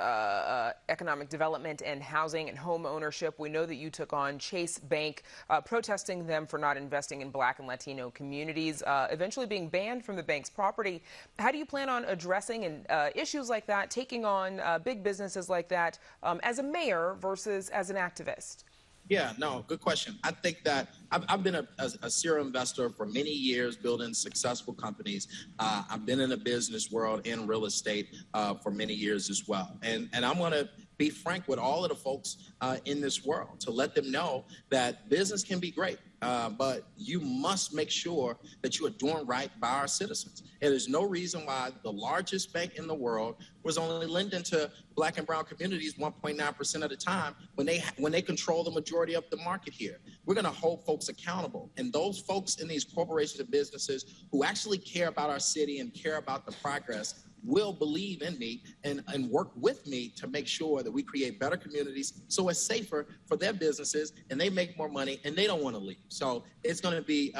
economic development and housing and home ownership. We know that you took on Chase Bank, protesting them for not investing in Black and Latino communities, eventually being banned from the bank's property. How do you plan on addressing issues like that, taking on big businesses like that as a mayor versus as an activist? Yeah, no, good question. I think that I've been a serial investor for many years, building successful companies. I've been in the business world in real estate for many years as well. And I'm going to be frank with all of the folks in this world to let them know that business can be great, but you must make sure that you are doing right by our citizens. And there's no reason why the largest bank in the world was only lending to Black and brown communities 1.9% of the time when they control the majority of the market here. We're going to hold folks accountable. And those folks in these corporations and businesses who actually care about our city and care about the progress will believe in me and work with me to make sure that we create better communities so it's safer for their businesses and they make more money and they don't want to leave. So it's going to be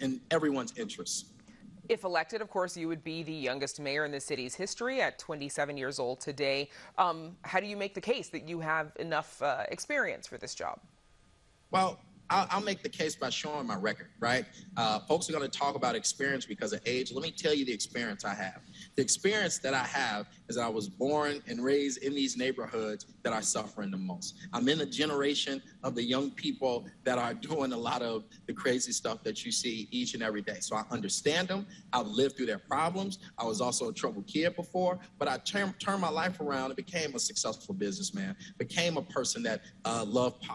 in everyone's interest. If elected, of course, you would be the youngest mayor in the city's history at 27 years old today. How do you make the case that you have enough experience for this job? Well, I'll make the case by showing my record, right? Folks are going to talk about experience because of age. Let me tell you the experience I have. The experience that I have is that I was born and raised in these neighborhoods that are suffering the most. I'm in the generation of the young people that are doing a lot of the crazy stuff that you see each and every day. So I understand them. I've lived through their problems. I was also a troubled kid before, but I turned my life around and became a successful businessman, became a person that loved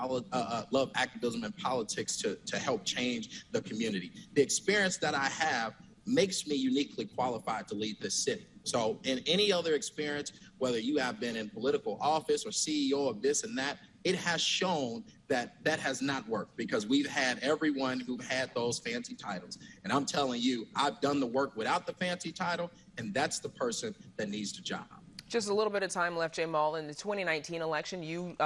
activism and politics to help change the community. The experience that I have makes me uniquely qualified to lead this city. So in any other experience, whether you have been in political office or CEO of this and that, it has shown that that has not worked because we've had everyone who had those fancy titles. And I'm telling you, I've done the work without the fancy title, and that's the person that needs the job. Just a little bit of time left, Jamal. In the 2019 election, you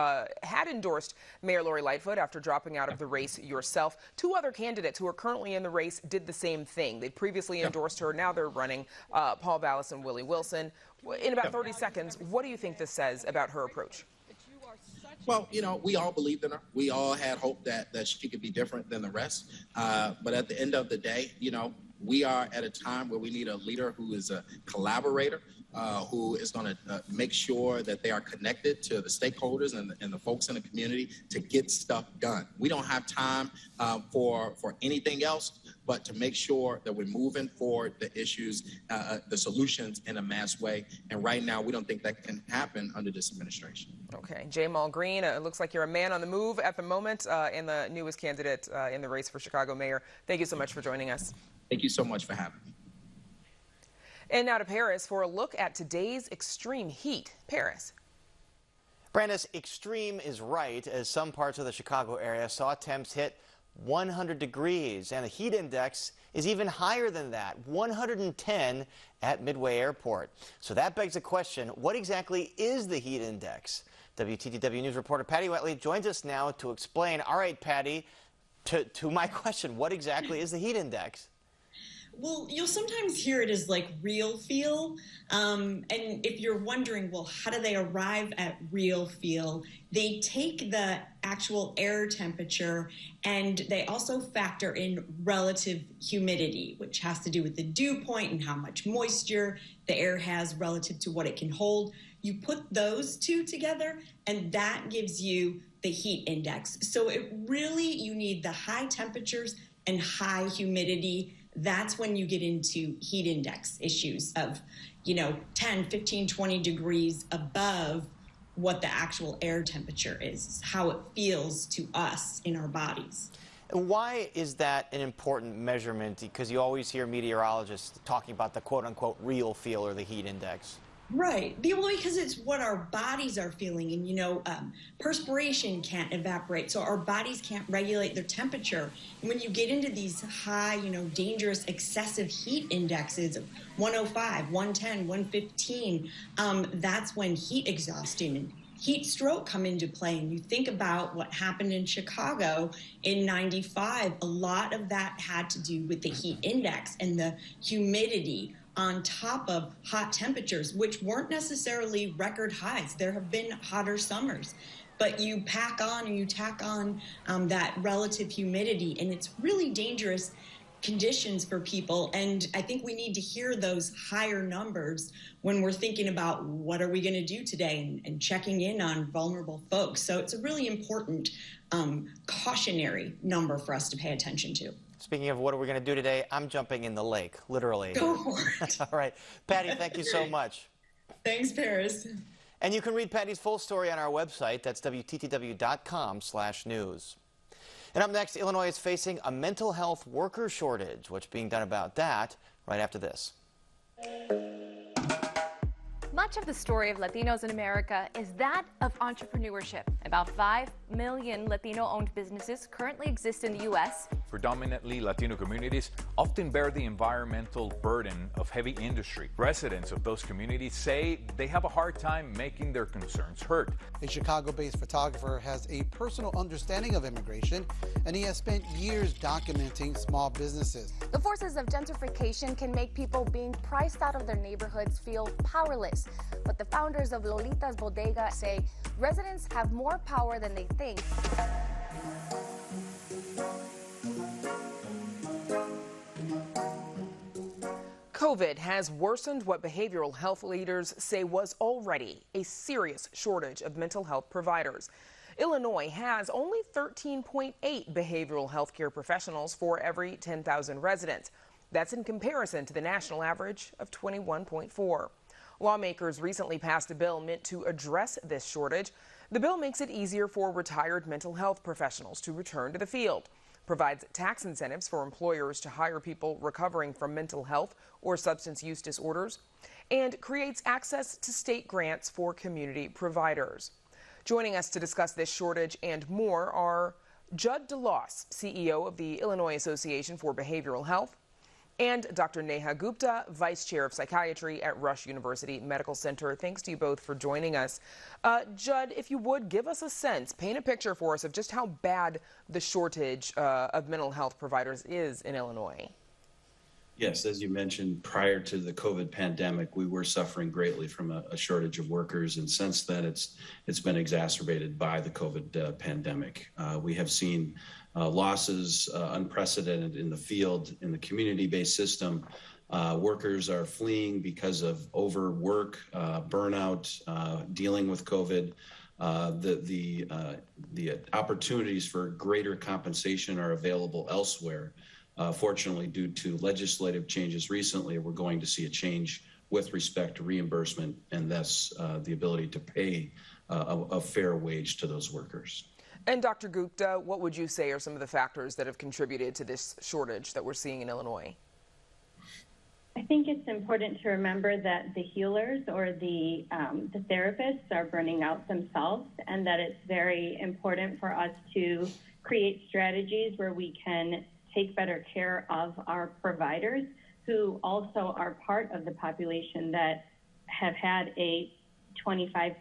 had endorsed Mayor Lori Lightfoot after dropping out of the race yourself. Two other candidates who are currently in the race did the same thing. They previously endorsed her. Now they're running, Paul Vallis and Willie Wilson. In about 30 seconds, what do you think this says about her approach? Well, we all believed in her. We all had hope that she could be different than the rest. But at the end of the day, we are at a time where we need a leader who is a collaborator, who is going to make sure that they are connected to the stakeholders and the folks in the community to get stuff done. We don't have time for anything else but to make sure that we're moving forward the issues, the solutions in a mass way. And right now, we don't think that can happen under this administration. Okay. Jamal Green, it looks like you're a man on the move at the moment and the newest candidate in the race for Chicago mayor. Thank you so much for joining us. Thank you so much for having me. And now to Paris for a look at today's extreme heat. Paris. Brandis, extreme is right, as some parts of the Chicago area saw temps hit 100 degrees, and the heat index is even higher than that, 110 at Midway Airport. So that begs the question, what exactly is the heat index? WTTW News reporter Patty Wetley joins us now to explain. All right, Patty, to my question, what exactly is the heat index? Well, you'll sometimes hear it as like real feel. And if you're wondering, well, how do they arrive at real feel? They take the actual air temperature and they also factor in relative humidity, which has to do with the dew point and how much moisture the air has relative to what it can hold. You put those two together and that gives you the heat index. So it really, you need the high temperatures and high humidity. That's when you get into heat index issues of, 10, 15, 20 degrees above what the actual air temperature is, how it feels to us in our bodies. And why is that an important measurement? Because you always hear meteorologists talking about the quote-unquote real feel or the heat index. Right. Well, because it's what our bodies are feeling. And, perspiration can't evaporate, so our bodies can't regulate their temperature. And when you get into these high, dangerous excessive heat indexes of 105, 110, 115, that's when heat exhaustion and heat stroke come into play. And you think about what happened in Chicago in '95, a lot of that had to do with the heat index and the humidity on top of hot temperatures, which weren't necessarily record highs. There have been hotter summers, but you pack on and you tack on that relative humidity, and it's really dangerous conditions for people. And I think we need to hear those higher numbers when we're thinking about what are we going to do today and checking in on vulnerable folks. So it's a really important cautionary number for us to pay attention to. Speaking of what are we going to do today, I'm jumping in the lake, literally. Go for it. All right. Patty, thank you so much. Thanks, Paris. And you can read Patty's full story on our website. That's WTTW.com/news. And up next, Illinois is facing a mental health worker shortage. What's being done about that right after this? Much of the story of Latinos in America is that of entrepreneurship. About 5 million Latino-owned businesses currently exist in the U.S. Predominantly Latino communities often bear the environmental burden of heavy industry. Residents of those communities say they have a hard time making their concerns heard. A Chicago-based photographer has a personal understanding of immigration, and he has spent years documenting small businesses. The forces of gentrification can make people being priced out of their neighborhoods feel powerless. But the founders of Lolita's Bodega say residents have more power than they think. COVID has worsened what behavioral health leaders say was already a serious shortage of mental health providers. Illinois has only 13.8 behavioral health care professionals for every 10,000 residents. That's in comparison to the national average of 21.4. Lawmakers recently passed a bill meant to address this shortage. The bill makes it easier for retired mental health professionals to return to the field, provides tax incentives for employers to hire people recovering from mental health or substance use disorders, and creates access to state grants for community providers. Joining us to discuss this shortage and more are Judd DeLoss, CEO of the Illinois Association for Behavioral Health, and Dr. Neha Gupta, Vice Chair of Psychiatry at Rush University Medical Center. Thanks to you both for joining us. Judd, if you would, give us a sense, paint a picture for us of just how bad the shortage of mental health providers is in Illinois. Yes, as you mentioned, prior to the COVID pandemic, we were suffering greatly from a shortage of workers, and since then it's been exacerbated by the COVID pandemic. We have seen losses unprecedented in the field, in the community-based system, Workers are fleeing because of overwork, burnout, dealing with COVID. The opportunities for greater compensation are available elsewhere. Fortunately, due to legislative changes recently, we're going to see a change with respect to reimbursement and thus the ability to pay a fair wage to those workers. And Dr. Gupta, what would you say are some of the factors that have contributed to this shortage that we're seeing in Illinois? I think it's important to remember that the healers or the therapists are burning out themselves, and that it's very important for us to create strategies where we can take better care of our providers, who also are part of the population that have had a 25%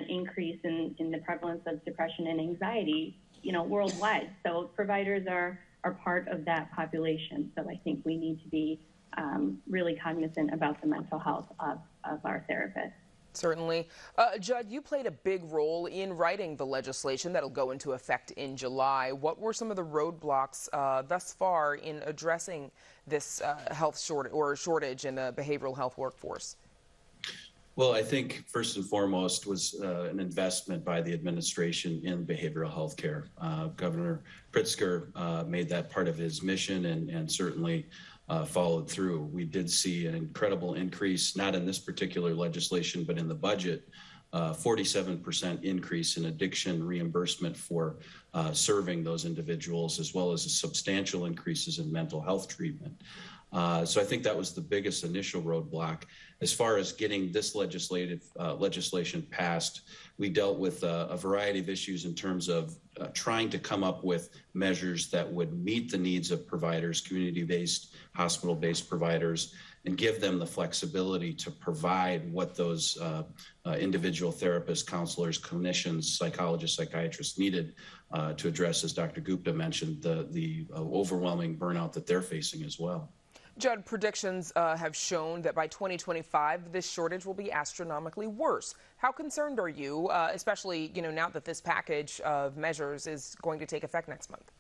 increase in the prevalence of depression and anxiety, worldwide. So providers are part of that population. So I think we need to be really cognizant about the mental health of our therapists. Certainly. Judd, you played a big role in writing the legislation that'll go into effect in July. What were some of the roadblocks thus far in addressing this health shortage in the behavioral health workforce? Well, I think first and foremost was an investment by the administration in behavioral health care. Governor Pritzker made that part of his mission and certainly followed through. We did see an incredible increase, not in this particular legislation, but in the budget, 47% increase in addiction reimbursement for serving those individuals, as well as substantial increases in mental health treatment. So I think that was the biggest initial roadblock. As far as getting this legislation passed, we dealt with a variety of issues in terms of trying to come up with measures that would meet the needs of providers, community-based, hospital-based providers, and give them the flexibility to provide what those individual therapists, counselors, clinicians, psychologists, psychiatrists needed to address, as Dr. Gupta mentioned, the overwhelming burnout that they're facing as well. Judd, predictions have shown that by 2025, this shortage will be astronomically worse. How concerned are you, especially now that this package of measures is going to take effect next month?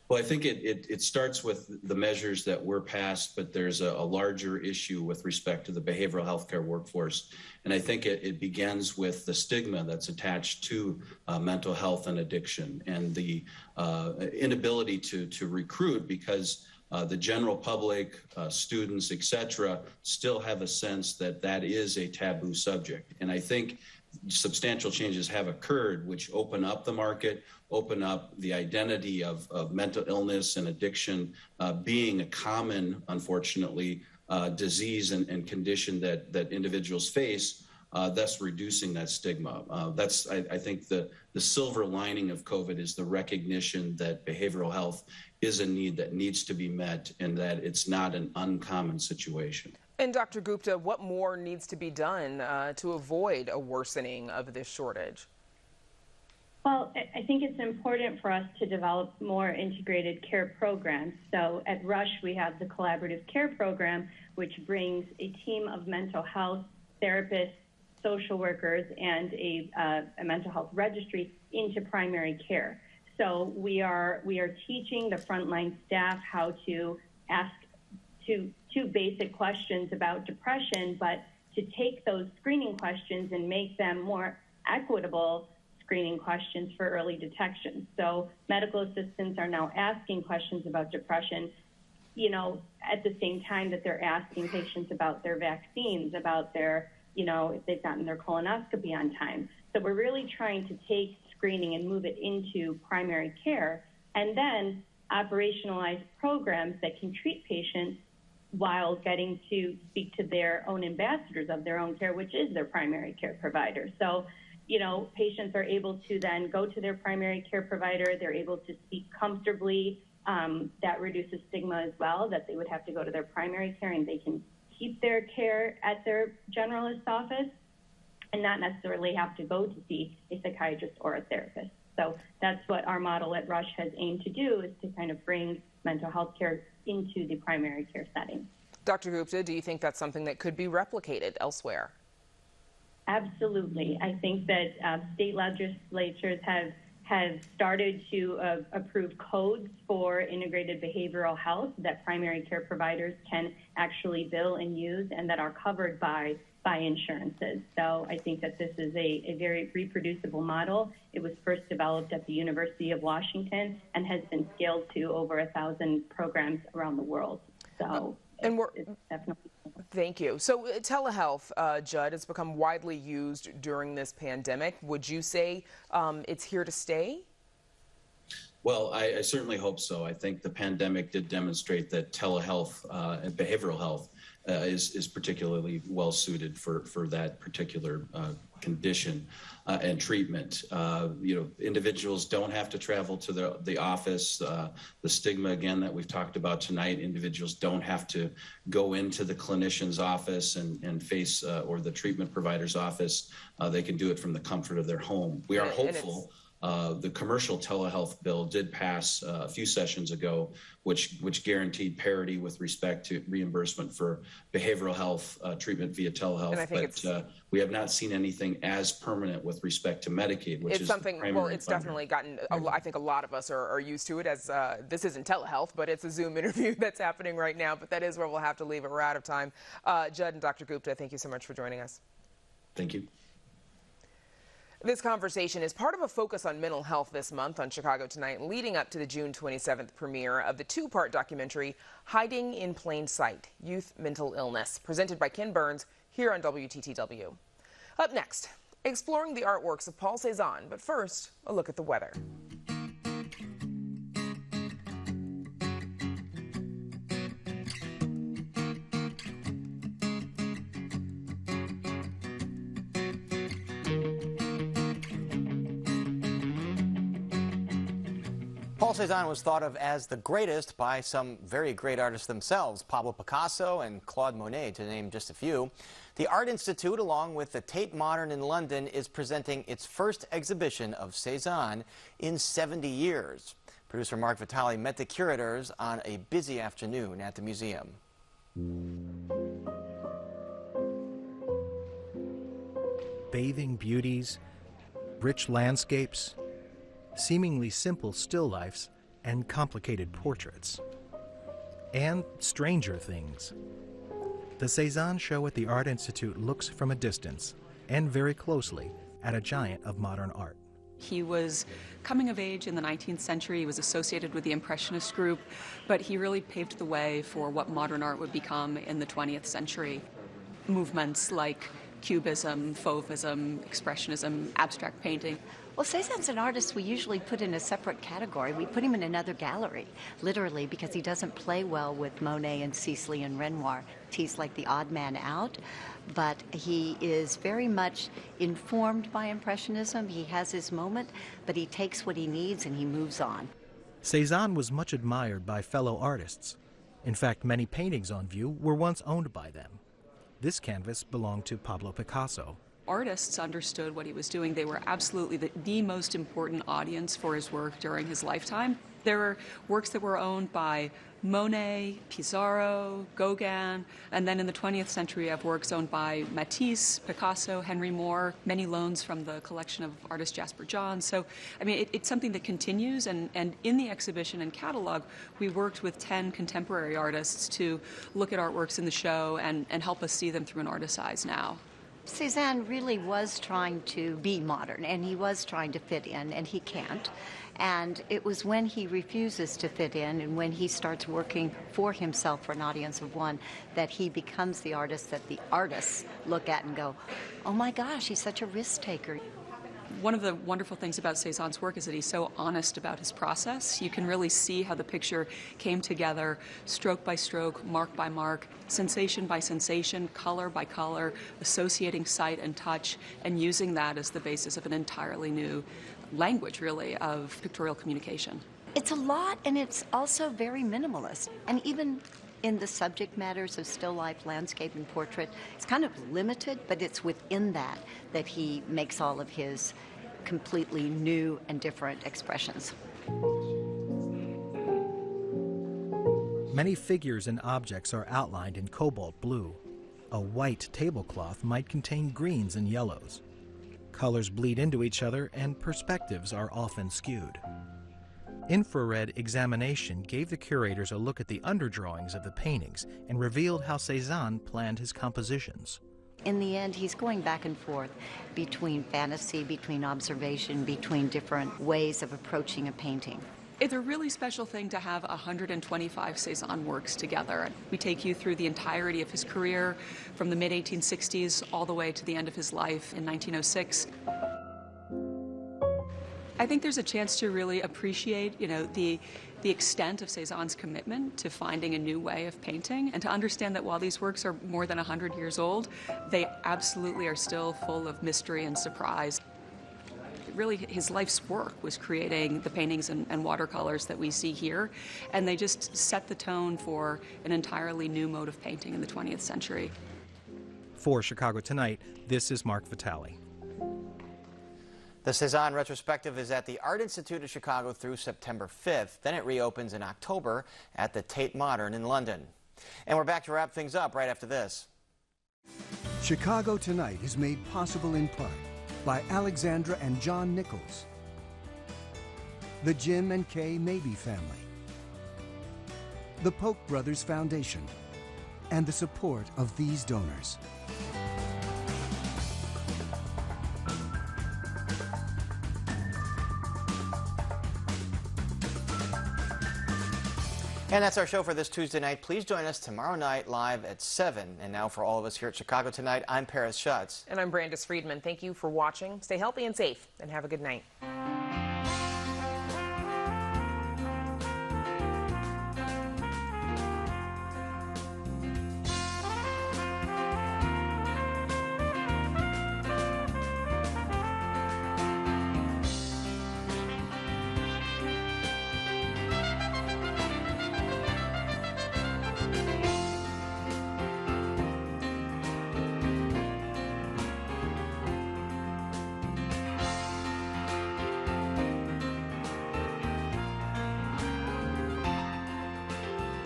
Well, I think it starts with the measures that were passed, but there's a larger issue with respect to the behavioral health care workforce. And I think it begins with the stigma that's attached to mental health and addiction, and the inability to recruit, because the general public, students, et cetera, still have a sense that that is a taboo subject. And I think substantial changes have occurred, which open up the market, open up the identity of mental illness and addiction being a common, unfortunately, disease and condition that individuals face, thus reducing that stigma. That's, I think, the silver lining of COVID is the recognition that behavioral health is a need that needs to be met, and that it's not an uncommon situation. And Dr. Gupta, what more needs to be done to avoid a worsening of this shortage? Well, I think it's important for us to develop more integrated care programs. So at Rush, we have the Collaborative Care Program, which brings a team of mental health therapists, social workers, and a mental health registry into primary care. So we are teaching the frontline staff how to ask two basic questions about depression, but to take those screening questions and make them more equitable screening questions for early detection. So medical assistants are now asking questions about depression, at the same time that they're asking patients about their vaccines, about their, if they've gotten their colonoscopy on time. So we're really trying to take screening and move it into primary care, and then operationalize programs that can treat patients while getting to speak to their own ambassadors of their own care, which is their primary care provider. So, patients are able to then go to their primary care provider. They're able to speak comfortably. That reduces stigma as well, that they would have to go to their primary care, and they can keep their care at their generalist office and not necessarily have to go to see a psychiatrist or a therapist. So that's what our model at Rush has aimed to do, is to kind of bring mental health care into the primary care setting. Dr. Gupta, do you think that's something that could be replicated elsewhere? Absolutely. I think that state legislatures have have started to approve codes for integrated behavioral health that primary care providers can actually bill and use and that are covered by insurances. So I think that this is a very reproducible model. It was first developed at the University of Washington and has been scaled to over 1,000 programs around the world. So it's definitely. Thank you. So telehealth, Judd, has become widely used during this pandemic. Would you say it's here to stay? Well, I certainly hope so. I think the pandemic did demonstrate that telehealth and behavioral health is particularly well suited for that particular condition and treatment. Individuals don't have to travel to the office. The stigma, again, that we've talked about tonight, individuals don't have to go into the clinician's office and face or the treatment provider's office. They can do it from the comfort of their home. We are hopeful. The commercial telehealth bill did pass a few sessions ago, which guaranteed parity with respect to reimbursement for behavioral health treatment via telehealth. But we have not seen anything as permanent with respect to Medicaid, which is something. Well, it's definitely gotten. I think a lot of us are used to it as this isn't telehealth, but it's a Zoom interview that's happening right now. But that is where we'll have to leave it. We're out of time. Judd and Dr. Gupta, thank you so much for joining us. Thank you. This conversation is part of a focus on mental health this month on Chicago Tonight, leading up to the June 27th premiere of the two-part documentary, Hiding in Plain Sight, Youth Mental Illness, presented by Ken Burns here on WTTW. Up next, exploring the artworks of Paul Cezanne, but first, a look at the weather. Paul Cezanne was thought of as the greatest by some very great artists themselves, Pablo Picasso and Claude Monet, to name just a few. The Art Institute, along with the Tate Modern in London, is presenting its first exhibition of Cezanne in 70 years. Producer Mark Vitale met the curators on a busy afternoon at the museum. Bathing beauties, rich landscapes, seemingly simple still lifes, and complicated portraits. And stranger things. The Cezanne show at the Art Institute looks from a distance and very closely at a giant of modern art. He was coming of age in the 19th century. He was associated with the Impressionist group, but he really paved the way for what modern art would become in the 20th century. Movements like Cubism, Fauvism, Expressionism, abstract painting. Well, Cezanne's an artist we usually put in a separate category. We put him in another gallery, literally, because he doesn't play well with Monet and Sisley and Renoir. He's like the odd man out, but he is very much informed by Impressionism. He has his moment, but he takes what he needs and he moves on. Cezanne was much admired by fellow artists. In fact, many paintings on view were once owned by them. This canvas belonged to Pablo Picasso. Artists understood what he was doing. They were absolutely the most important audience for his work during his lifetime. There were works that were owned by Monet, Pissarro, Gauguin, and then in the 20th century you have works owned by Matisse, Picasso, Henry Moore, many loans from the collection of artist Jasper Johns. So, I mean, it's something that continues, and in the exhibition and catalog, we worked with 10 contemporary artists to look at artworks in the show and help us see them through an artist's eyes now. Cezanne really was trying to be modern, and he was trying to fit in, and he can't. And it was when he refuses to fit in and when he starts working for himself for an audience of one that he becomes the artist that the artists look at and go, oh my gosh, he's such a risk taker. One of the wonderful things about Cezanne's work is that he's so honest about his process. You can really see how the picture came together, stroke by stroke, mark by mark, sensation by sensation, color by color, associating sight and touch, and using that as the basis of an entirely new language, really, of pictorial communication. It's a lot, and it's also very minimalist. And even in the subject matters of still life, landscape, and portrait, it's kind of limited, but it's within that he makes all of his completely new and different expressions. Many figures and objects are outlined in cobalt blue. A white tablecloth might contain greens and yellows. Colors bleed into each other and perspectives are often skewed. Infrared examination gave the curators a look at the underdrawings of the paintings and revealed how Cezanne planned his compositions. In the end, he's going back and forth between fantasy, between observation, between different ways of approaching a painting. It's a really special thing to have 125 Cezanne works together. We take you through the entirety of his career, from the mid-1860s all the way to the end of his life in 1906. I think there's a chance to really appreciate, the extent of Cezanne's commitment to finding a new way of painting, and to understand that while these works are more than 100 years old, they absolutely are still full of mystery and surprise. Really, his life's work was creating the paintings and watercolors that we see here, and they just set the tone for an entirely new mode of painting in the 20th century. For Chicago Tonight, this is Mark Vitale. The Cezanne retrospective is at the Art Institute of Chicago through September 5th. Then it reopens in October at the Tate Modern in London. And we're back to wrap things up right after this. Chicago Tonight is made possible in part by Alexandra and John Nichols, the Jim and Kay Mabey family, the Polk Brothers Foundation, and the support of these donors. And that's our show for this Tuesday night. Please join us tomorrow night live at 7. And now for all of us here at Chicago Tonight, I'm Paris Schutz. And I'm Brandis Friedman. Thank you for watching. Stay healthy and safe, and have a good night.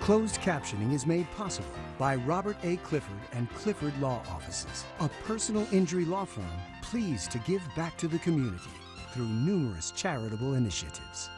Closed captioning is made possible by Robert A. Clifford and Clifford Law Offices, a personal injury law firm pleased to give back to the community through numerous charitable initiatives.